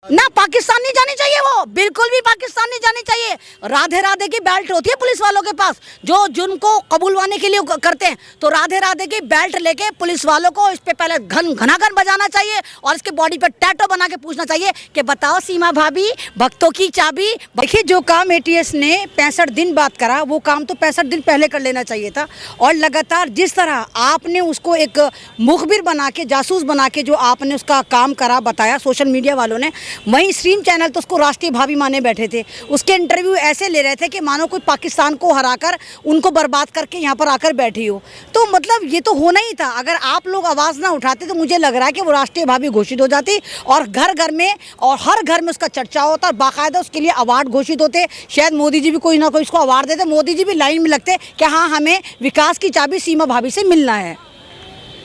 ना पाकिस्तान नहीं जानी चाहिए, वो बिल्कुल भी पाकिस्तान नहीं जानी चाहिए। राधे राधे की बेल्ट होती है पुलिस वालों के पास, जो जिनको कबूलवाने के लिए करते हैं, तो राधे राधे की बेल्ट लेके पुलिस वालों को इस पे पहले घनाघन बजाना चाहिए और इसके बॉडी पे टैटो बना के पूछना चाहिए कि बताओ सीमा भाभी भक्तों की चाबी। देखिए जो काम एटीएस ने 65 दिन बाद करा, वो काम तो 65 दिन पहले कर लेना चाहिए था। और लगातार जिस तरह आपने उसको एक मुखबिर बना के, जासूस बना के जो आपने उसका काम करा बताया सोशल मीडिया वालों ने, वहीं स्ट्रीम चैनल तो उसको राष्ट्रीय भाभी माने बैठे थे। उसके इंटरव्यू ऐसे ले रहे थे कि मानो कोई पाकिस्तान को हराकर उनको बर्बाद करके यहाँ पर आकर बैठी हो। तो मतलब ये तो होना ही था। अगर आप लोग आवाज़ ना उठाते तो मुझे लग रहा है कि वो राष्ट्रीय भाभी घोषित हो जाती और घर घर में और हर घर में उसका चर्चा होता और बाकायदा उसके लिए अवार्ड घोषित होते। शायद मोदी जी भी कोई ना कोई उसको अवार्ड देते, मोदी जी भी लाइन में लगते कि हाँ हमें विकास की चाबी सीमा भाभी से मिलना है।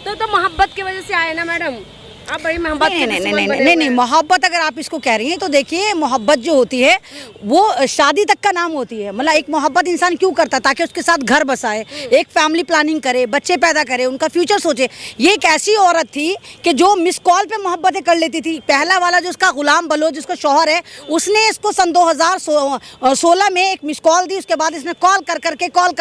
तो मोहब्बत की वजह से आए ना मैडम, आप बड़ी मोहब्बत। नहीं, मोहब्बत अगर आप इसको कह रही हैं तो देखिए मोहब्बत जो होती है वो शादी तक का नाम होती है। मतलब एक मोहब्बत इंसान क्यों करता है? ताकि उसके साथ घर बसाए, एक फैमिली प्लानिंग करे, बच्चे पैदा करे, उनका फ्यूचर सोचे। ये एक ऐसी औरत थी कि जो मिस कॉल पे मोहब्बतें कर लेती थी। पहला वाला जो उसका गुलाम बलोच जिसका शौहर है, उसने इसको सन 2016 में एक मिस कॉल दी। उसके बाद इसने कॉल कर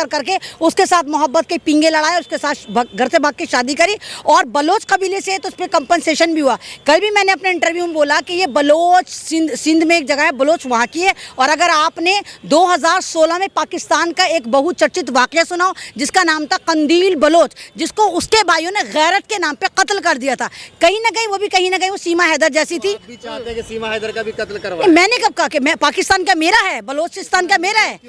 करके उसके साथ मोहब्बत के पिंगे लड़ाए, उसके साथ घर से भाग के शादी करी। और बलोच कबीले से तो उस पर कंपनसेशन भी हुआ। कल भी मैंने अपने इंटरव्यू में बोला कि ये बलोच सिंध में एक जगह है, बलोच वहाँ की है। और अगर आपने 2016 में पाकिस्तान का एक बहुचर्चित वाकया सुना हो जिसका नाम था कंदील बलोच, जिसको उसके भाइयों ने गैरत के नाम पे कत्ल कर दिया था, कहीं ना कहीं वो सीमा हैदर जैसी थी। आप भी चाहते हैं कि सीमा हैदर का भी कत्ल करवाएं? मैंने कब कहा कि मैं पाकिस्तान का मेरा है, बलोचिस्तान का मेरा है?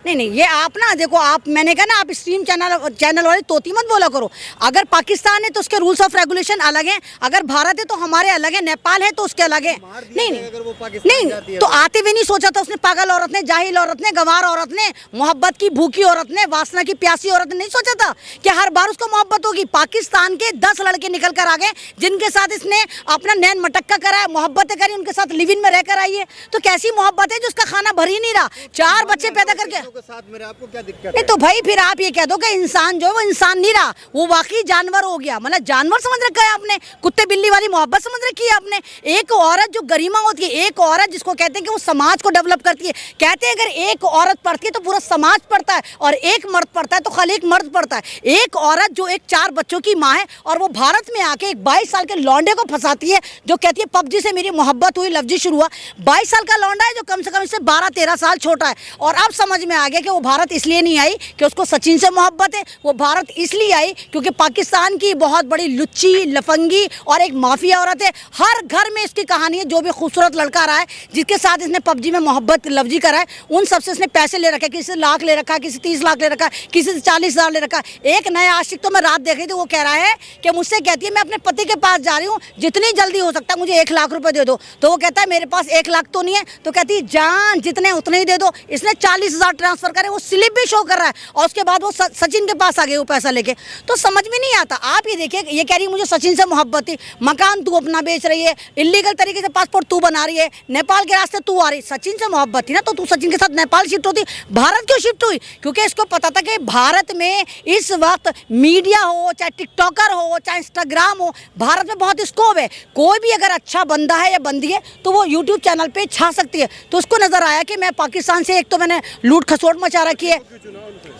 नहीं, ये आप ना देखो, आप मैंने कहा ना, आप स्ट्रीम चैनल वाले तोती मत बोला करो। अगर पाकिस्तान है तो उसके रूल्स ऑफ रेगुलेशन अलग हैं, अगर भारत है तो हमारे अलग है, नेपाल है तो उसके अलग है। नहीं तो आते हुए नहीं सोचा था उसने, पागल औरत ने, जाहिल औरत ने, गंवार औरत ने, मोहब्बत की भूखी औरत ने, वासना की प्यासी औरत ने नहीं सोचा था कि हर बार उसको मोहब्बत होगी। पाकिस्तान के 10 लड़के निकल कर आ गए जिनके साथ इसने अपना नैन मटक्का करा, मोहब्बतें करी, उनके साथ लिव इन में रहकर आई है। तो कैसी मोहब्बत है जो उसका खाना भर ही नहीं रहा, 4 बच्चे पैदा करके। आपको क्या दिक्कत है? नहीं तो भाई फिर आप ये कह दो कि इंसान जो है वो इंसान नहीं रहा, वो वाकई जानवर हो गया। मतलब जानवर समझ रखा है आपने, कुत्ते बिल्ली वाली मोहब्बत समझ रखी है आपने। एक औरत जो गरिमा होती है, एक औरत जिसको कहते हैं कि वो समाज को डेवलप करती है। कहते हैं अगर एक औरत पढ़ती है तो पूरा समाज पढ़ता है, और एक मर्द पढ़ता है तो खाली एक मर्द पढ़ता है। एक औरत जो एक 4 बच्चों की माँ है और वो भारत में आके एक 22 साल के लौंडे को फंसाती है, जो कहती है पबजी से मेरी मोहब्बत हुई, लफ्जी शुरू हुआ। 22 साल का लौंडा है जो कम से कम इससे 12-13 साल छोटा है। और अब समझ में आ गया कि वो भारत इसलिए नहीं आई कि उसको सचिन से मोहब्बत है, वो भारत इसलिए आई क्योंकि पाकिस्तान की बहुत बड़ी लुच्ची लफंगी और एक माफिया औरत है। हर घर में इसकी कहानी है। जो भी खूबसूरत लड़का रहा है जिसके साथ इसने पबजी में मोहब्बत लफ्जी करा है, उन सबसे इसने पैसे ले रखे, किसी से लाख ले रखा, किसी 30 लाख ले रखा, किसी से 40,000 ले रखा। एक नया आशिक तो मैं रात देख रही थी, वो कह रहा है कि मुझसे कहती है मैं अपने पति के पास जा रही हूँ, जितनी जल्दी हो सकता है मुझे 1 लाख रुपए दे दो। तो वो कहता है मेरे पास 1 लाख तो नहीं है। तो कहती है जान जितने उतने ही दे दो। इसने 40,000 ट्रांसफर करे, वो स्लिप भी शो कर रहा है, और उसके बाद वो सचिन के पास आ गए वो पैसा लेके। तो समझ में नहीं आता। आप ये देखिए, ये कह रही मुझे सचिन से मोहब्बत थी, मकान तू अपना बेच रही है, इलीगल तरीके से पासपोर्ट तू बना रही है, नेपाल के रास्ते तू आ रही। सचिन से मोहब्बत थी ना तो तू सचिन के साथ नेपाल शिफ्ट होती। भारत क्यों शिफ्ट हुई? क्योंकि इसको पता था कि भारत में इस वक्त मीडिया हो, चाहे टिकटॉकर हो, चाहे इंस्टाग्राम हो, भारत में बहुत स्कोप है। कोई भी अगर अच्छा बंदा है या बंदी है तो वो यूट्यूब चैनल पे छा सकती है। तो उसको नजर आया कि मैं पाकिस्तान से, एक तो मैंने लूट खसोट मचा रखी है।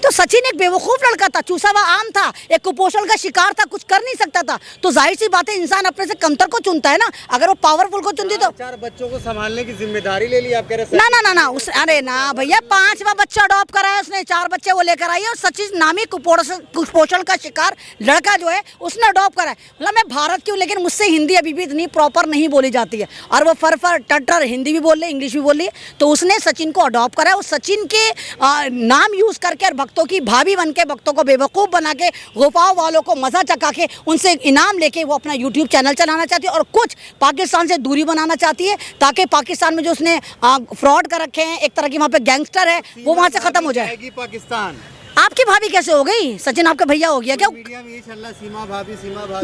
तो सचिन एक बेवकूफ लड़का था, चूसा हुआ आम था, एक कुपोषण का शिकार था, कुछ कर नहीं सकता था। तो जाहिर सी बात है इंसान अपने से कमतर को चुनता है ना। अगर वो पावरफुल को चुनती तो 4 बच्चों को संभालने की जिम्मेदारी ले ली आप कह रहे हैं? ना उस, अरे ना भैया, 5वां बच्चा अडॉप्ट करा है उसने, 4 बच्चे वो लेकर आई है। और सचिन नामी कुपोषण का शिकार लड़का जो है उसने अडॉप्ट करा है। मतलब मैं भारत की हूँ लेकिन मुझसे हिंदी अभी भी इतनी प्रॉपर नहीं बोली जाती है, और वो फर टटर हिंदी भी बोल रही है, इंग्लिश भी बोल रही है। तो उसने सचिन को अडॉप्ट करा है। उस सचिन के नाम यूज करके और भक्तों की भाभी बन के, भक्तों को बेवकूफ़ बना के, गोपाओं वालों को मजा चका के, उनसे इनाम लेके वो अपना यूट्यूब चैनल चलाना चाहती है और कुछ पाकिस्तान से दूरी बनाना चाहती है, ताकि पाकिस्तान में जो उसने फ्रॉड कर रखे हैं, एक तरह की वहाँ पे गैंगस्टर है, वो वहाँ से खत्म हो जाए। पाकिस्तान आपकी भाभी कैसे हो गई? सचिन आपका भैया हो गया क्या? मीडिया में ये चल रहा है सीमा भाभी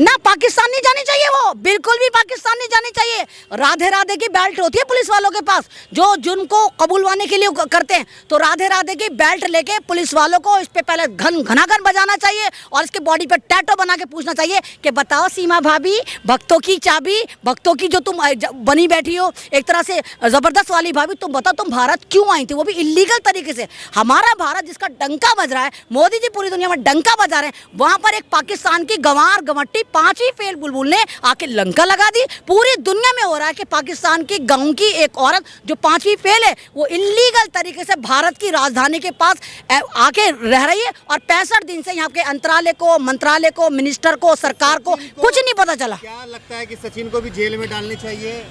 ना, पाकिस्तान नहीं जानी चाहिए, वो बिल्कुल भी पाकिस्तान नहीं जानी चाहिए। राधे राधे की बेल्ट होती है पुलिस वालों के पास, जो जिनको कबूलवाने के लिए करते हैं, तो राधे राधे की बेल्ट लेके पुलिस वालों को इस पे पहले घनाघन बजाना चाहिए और इसके बॉडी पे टैटो बना के पूछना चाहिए कि बताओ सीमा भाभी, भक्तों की चाबी, भक्तों की जो तुम बनी बैठी हो एक तरह से जबरदस्त वाली भाभी, तुम बताओ तुम भारत क्यों आई थी, वो भी इलीगल तरीके से। हमारा भारत जिसका डंका बज रहा है, मोदी जी पूरी दुनिया में डंका बजा रहे हैं, वहां पर एक पाकिस्तान की गंवार गंवट्टी पांचवी फेल बुलबुल ने आके लंका लगा दी। पूरी दुनिया में हो रहा है कि पाकिस्तान की गांव की एक औरत जो पांचवी फेल है, वो इलीगल तरीके से भारत की राजधानी के पास आके रह रही है और 65 दिन से यहाँ के मंत्रालय को, मिनिस्टर को, सरकार को कुछ नहीं पता चला। क्या लगता है कि सचिन को भी जेल में डालनी चाहिए?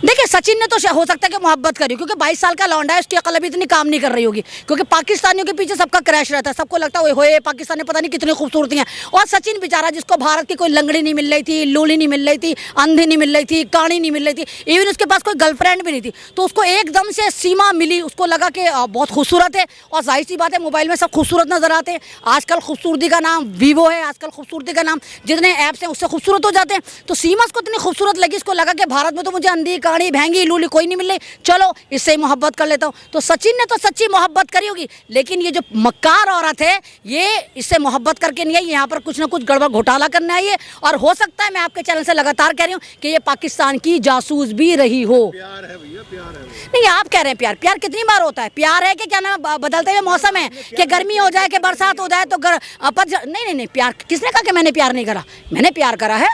देखिए, सचिन ने तो हो सकता है कि मोहब्बत करी, क्योंकि 22 साल का लौंडा है, उसकी अकल अभी इतनी काम नहीं कर रही होगी, क्योंकि पाकिस्तानियों के पीछे सबका क्रैश रहता है। सबको लगता है ओए पाकिस्तानी पता नहीं कितनी खूबसूरती हैं। और सचिन बेचारा, जिसको भारत की कोई लंगड़ी नहीं मिल रही थी, लूली नहीं मिल रही थी, अंधी नहीं मिल रही थी, काणी नहीं मिल रही थी, इवन उसके पास कोई गर्लफ्रेंड भी नहीं थी, तो उसको एकदम से सीमा मिली, उसको लगा कि बहुत खूबसूरत है। और जाहिर सी बात है, मोबाइल में सब खूबसूरत नजर आते हैं। आजकल खूबसूरती का नाम वीवो है, आजकल खूबसूरती का नाम जितने ऐप्स हैं उससे खूबसूरत हो जाते हैं। तो सीमा उसको इतनी खूबसूरत लगी, इसको लगा कि भारत में तो मुझे अंधी, काणी, भैंगी, लूली कोई नहीं मिल रही, चलो इससे मोहब्बत कर लेता हूँ। तो सचिन ने तो सच्ची मोहब्बत करी होगी, लेकिन ये जो मक्कार औरत है, ये इससे मोहब्बत करके नहीं आई, यहाँ पर कुछ ना कुछ गड़बड़ घोटाला करने आई है। और हो सकता है, मैं आपके चैनल से लगातार कह रही हूँ कि ये पाकिस्तान की जासूस भी रही हो। प्यार है भैया, प्यार है। नहीं, आप कह रहे हैं प्यार कितनी बार होता है? प्यार है कि क्या नाम, बदलते हुए मौसम है कि गर्मी हो जाए कि बरसात हो जाए तो नहीं, प्यार किसने कहा कि मैंने प्यार नहीं करा? मैंने प्यार करा है।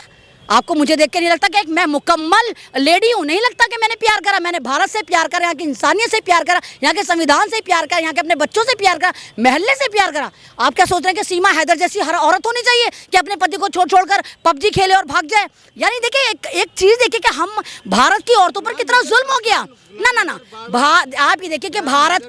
आपको मुझे देख के नहीं लगता कि मैं मुकम्मल लेडी हूँ? नहीं लगता कि मैंने प्यार करा। मैंने भारत से प्यार करा, यहाँ की इंसानियत से प्यार करा, यहाँ के संविधान से प्यार करा, यहाँ के अपने बच्चों से प्यार करा, महल्ले से प्यार करा। आप क्या सोच रहे हैं कि सीमा हैदर जैसी हर औरत होनी चाहिए कि अपने पति को छोड़कर पबजी खेले और भाग जाए? यानी देखिए, एक चीज़ देखिए कि हम भारत की औरतों पर कितना जुल्म हो गया। ना, आप ये देखिए कि भारत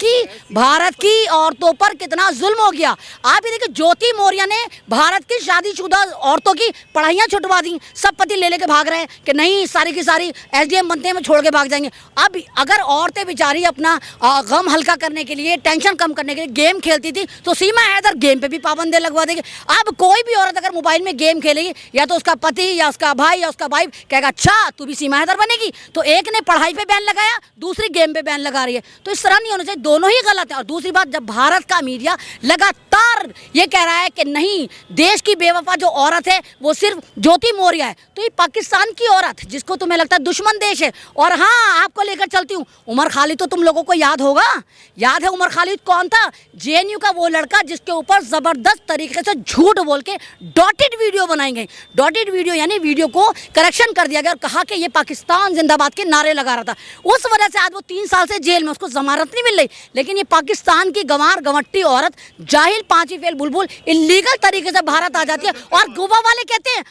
की औरतों पर कितना जुल्म हो गया। आप ये देखिए, ज्योति मौर्य ने भारत की शादीशुदा औरतों की पढ़ाइयाँ छुटवा दी, सब पति ले लेके भाग रहे हैं कि नहीं, सारी की सारी SDM बनते हैं, छोड़ के भाग जाएंगे। अब अगर औरतें बेचारी अपना गम हल्का करने के लिए, टेंशन कम करने के लिए गेम खेलती थी, तो सीमा हैदर गेम पे भी पाबंदी लगवा देगी। अब कोई भी औरत अगर मोबाइल में गेम खेलेगी, या तो उसका पति या उसका भाई या उसका वाइफ कहेगा अच्छा तू भी सीमा हैदर बनेगी। तो एक ने पढ़ाई पे बैन लगाया, दूसरी गेम पे बैन लगा रही है। तो इस तरह नहीं होना चाहिए, दोनों ही गलत है। और दूसरी बात, जब भारत का मीडिया लगातार ये कह रहा है कि नहीं, देश की बेवफा जो औरत है वो सिर्फ ज्योति मौर्य है, तो ये पाकिस्तान की औरत जिसको तुम्हें लगता है दुश्मन देश है। और हाँ, आपको लेकर चलती हूँ, उमर खालिद तो तुम लोगों को याद होगा। याद है उमर खालिद कौन था? JNU का वो लड़का जिसके ऊपर जबरदस्त तरीके से झूठ बोल के डॉटेड वीडियो बनाई गई। डॉटेड वीडियो यानी वीडियो को करेक्शन कर दिया गया और कहा कि ये पाकिस्तान जिंदाबाद के नारे लगा रहा था। उस वजह से आज वो 3 साल से जेल में, उसको जमानत नहीं मिल रही। लेकिन ये पाकिस्तान की गंवार गंवट्टी औरत, जाहिल पांचवी फेल बुलबुल, इलीगल तरीके से भारत आ जाती है। और गोवा वाले कहते हैं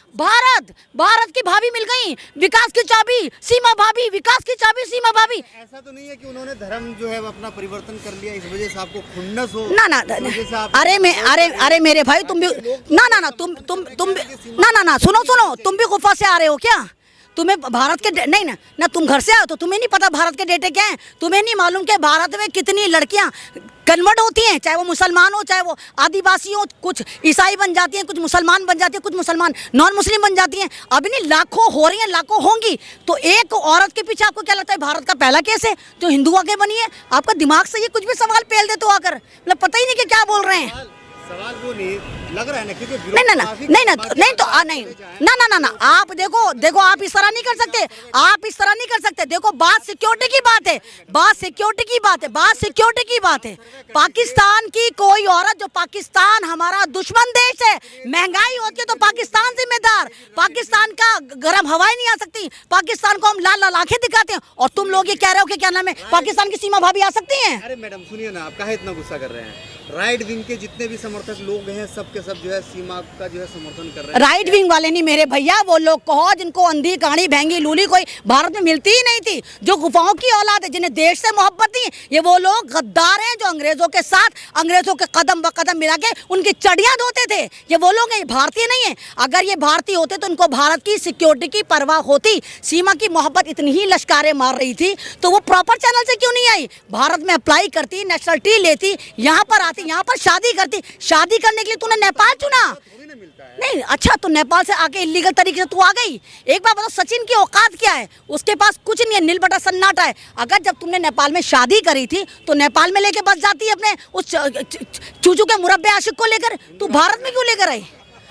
भारत की भाभी मिल गई, विकास की चाबी सीमा भाभी, विकास की चाबी सीमा भाभी। ऐसा तो नहीं है कि उन्होंने धर्म जो है अपना परिवर्तन कर लिया, इस वजह से आपको खुन्नस हो? ना, अरे मेरे भाई, तुम भी ना, सुनो, तुम भी गुफा से आ रहे हो क्या? तुम्हें भारत के नहीं ना तुम घर से आओ तो तुम्हें नहीं पता भारत के डेटे क्या हैं? तुम्हें नहीं मालूम कि भारत में कितनी लड़कियां कन्वर्ट होती हैं, चाहे वो मुसलमान हो, चाहे वो आदिवासी हो, कुछ ईसाई बन जाती हैं, कुछ मुसलमान बन जाती हैं, कुछ मुसलमान नॉन मुस्लिम बन जाती हैं। अभी नहीं, लाखों हो रही हैं, लाखों होंगी। तो एक औरत के पीछे आपको क्या लगता है भारत का पहला केस है जो हिंदू आके बनी है? आपका दिमाग से ये कुछ भी सवाल पेल दे तो आकर, मतलब पता ही नहीं कि क्या बोल रहे हैं। सवाल वो नहीं लग रहा है ना, क्योंकि नहीं, आप देखो, आप इस तरह नहीं कर सकते, आप इस तरह नहीं कर सकते। देखो, बात सिक्योरिटी की बात है, बात सिक्योरिटी की बात है। पाकिस्तान की कोई औरत, जो पाकिस्तान हमारा दुश्मन देश है, महंगाई होती है तो पाकिस्तान जिम्मेदार, पाकिस्तान का गर्म हवाएं नहीं आ सकती, पाकिस्तान को हम लाल लाल आंखें दिखाते हैं, और तुम लोग ये कह रहे हो कि क्या नाम है, पाकिस्तान की सीमा भाभी आ सकती हैं? अरे मैडम सुनिए ना, आप काहे इतना गुस्सा कर रहे हैं? राइट विंग के जितने भी समर्थक लोग हैं, सब के सब जो है सीमा का जो है समर्थन कर रहे हैं। राइट विंग वाले नहीं मेरे भैया, वो लोग कहो जिनको अंधी, काणी, भैंगी, लूली कोई भारत में मिलती ही नहीं थी, जो गुफाओं की औलाद है, जिन्हें देश से मोहब्बत थी, ये वो लोग गद्दार हैं जो अंग्रेजों के साथ, अंग्रेजों के कदम ब कदम मिला के उनकी चढ़ियां धोते थे। ये वो लोग हैं, भारतीय नहीं है। अगर ये भारतीय होते तो इनको भारत की सिक्योरिटी की परवाह होती। सीमा की मोहब्बत इतनी ही लश्कारें मार रही थी तो वो प्रॉपर चैनल से क्यों नहीं आई? भारत में अप्लाई करती, नेशनलिटी लेती, यहाँ पर आती आती, यहाँ पर शादी करती, शादी करने के लिए तूने नेपाल चुना? थोड़ी ना मिलता है। नहीं, अच्छा तो नेपाल से आके इलीगल तरीके से तू आ गई। एक बात बताओ, सचिन की औकात क्या है? उसके पास कुछ नहीं है, नील बटा सन्नाटा है। अगर जब तुमने नेपाल में शादी करी थी तो नेपाल में लेके बस जाती है अपने उस चूचू के मुरब्बे आशिक को लेकर, तू भारत में क्यों लेकर आई?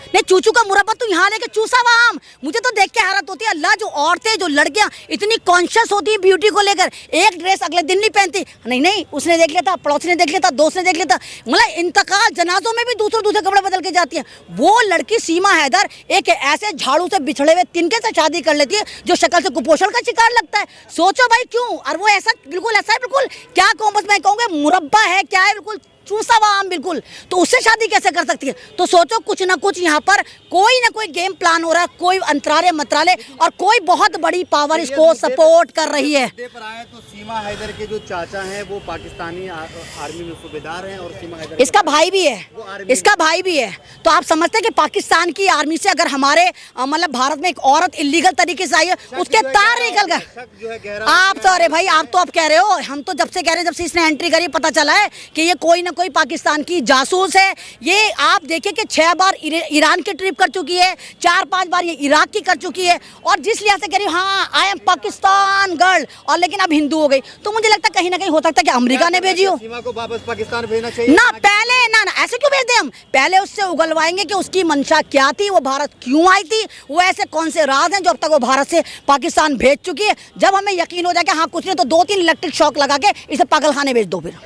नहीं, चूचू का मुरब्बा तू यहाँ लेके चूसा हुआ आम। मुझे तो देख के हैरत होती है, अल्लाह, जो औरतें, जो लड़कियां इतनी कॉन्शियस होती है ब्यूटी को लेकर, एक ड्रेस अगले दिन नहीं पहनती। नहीं, उसने देख लिया था, पड़ोसी ने देख लिया था, दोस्त ने देख लिया था, मतलब इंतकाल जनाजों में भी दूसरे कपड़े बदल के जाती है। वो लड़की सीमा हैदर एक ऐसे झाड़ू से बिछड़े हुए तिनके से शादी कर लेती है जो शक्ल से कुपोषण का शिकार लगता है। सोचो भाई क्यों? और वो ऐसा बिल्कुल ऐसा है, बिल्कुल क्या कहूँ, बस मैं कहूँगा मुरब्बा है, क्या है, बिल्कुल चूसा हुआ आम बिल्कुल। तो उससे शादी कैसे कर सकती है? तो सोचो कुछ ना कुछ यहाँ पर कोई ना कोई गेम प्लान हो रहा है, कोई अंतराले मंत्रालय और कोई बहुत बड़ी पावर इसको सपोर्ट कर रही है। मुद्दे पर आए तो सीमा हैदर के जो चाचा हैं वो पाकिस्तानी आर्मी में सूबेदार हैं और सीमा हैदर इसका भाई भी है, इसका भाई भी है। तो आप समझते हैं कि पाकिस्तान की आर्मी से अगर हमारे मतलब भारत में एक औरत इलीगल तरीके से आई है, उसके तार निकल गए। आप तो अरे भाई, आप तो अब कह रहे हो, हम तो जब से कह रहे हैं, जब से इसने एंट्री करी पता चला है कि ये कोई ना कोई पाकिस्तान की जासूस है। ये आप देखिए कि 6 बार ईरान की ट्रिप कर चुकी है, 4-5 बार ये इराक की कर चुकी है, और जिस लिहाज से कह रही हूँ हाँ आई एम पाकिस्तान गर्ल, और लेकिन अब हिंदू हो गई। तो मुझे लगता है कहीं ना कहीं हो सकता है कि अमेरिका ने भेजी हो। सीमा को वापस पाकिस्तान भेजना चाहिए ना, पहले ना ऐसे क्यों भेज दें हम? पहले उससे उगलवाएंगे कि उसकी मंशा क्या थी, वो भारत क्यों आई थी, वो ऐसे कौन से राज हैं जो अब तक वो भारत से पाकिस्तान भेज चुकी है। जब हमें यकीन हो जाए कि हाँ कुछ नहीं, तो 2-3 इलेक्ट्रिक शॉक लगा के इसे पागलखाने भेज दो, फिर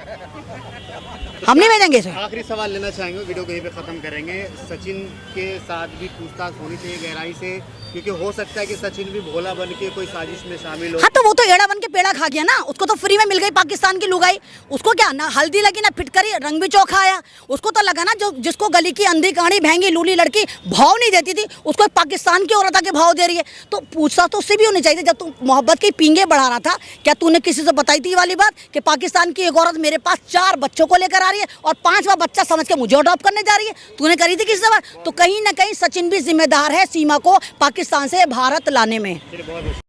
हम नहीं भेजेंगे इसे। आखिरी सवाल लेना चाहेंगे, वीडियो कहीं पे खत्म करेंगे। सचिन के साथ भी पूछताछ होनी चाहिए गहराई से, क्योंकि हो सकता है कि सचिन भी भोला बन के कोई साजिश में शामिल हो। हाँ, तो वो तो एड़ा बन के पेड़ा खा गया ना, उसको तो फ्री में मिल गई पाकिस्तान की लुगाई। उसको क्या ना हल्दी लगी ना फिटकरी, रंग भी चौखा आया। उसको तो लगा ना जो जिसको गली की अंधी कहानी भैंगी लूली लड़की भाव नहीं देती थी, उसको पाकिस्तान की औरत आके भाव दे रही है। तो पूछताछ तो उससे भी होनी चाहिए। जब तू मोहब्बत की पींगे बढ़ा रहा था, क्या तूने किसी से बताई थी वाली बात कि पाकिस्तान की एक औरत मेरे पास 4 बच्चों को लेकर आ रही है और 5वां बच्चा समझ के मुझे अडॉप्ट करने जा रही है? तूने करी थी किसी से बात? तो कहीं ना कहीं सचिन भी जिम्मेदार है सीमा को पाकिस्तान से भारत लाने में।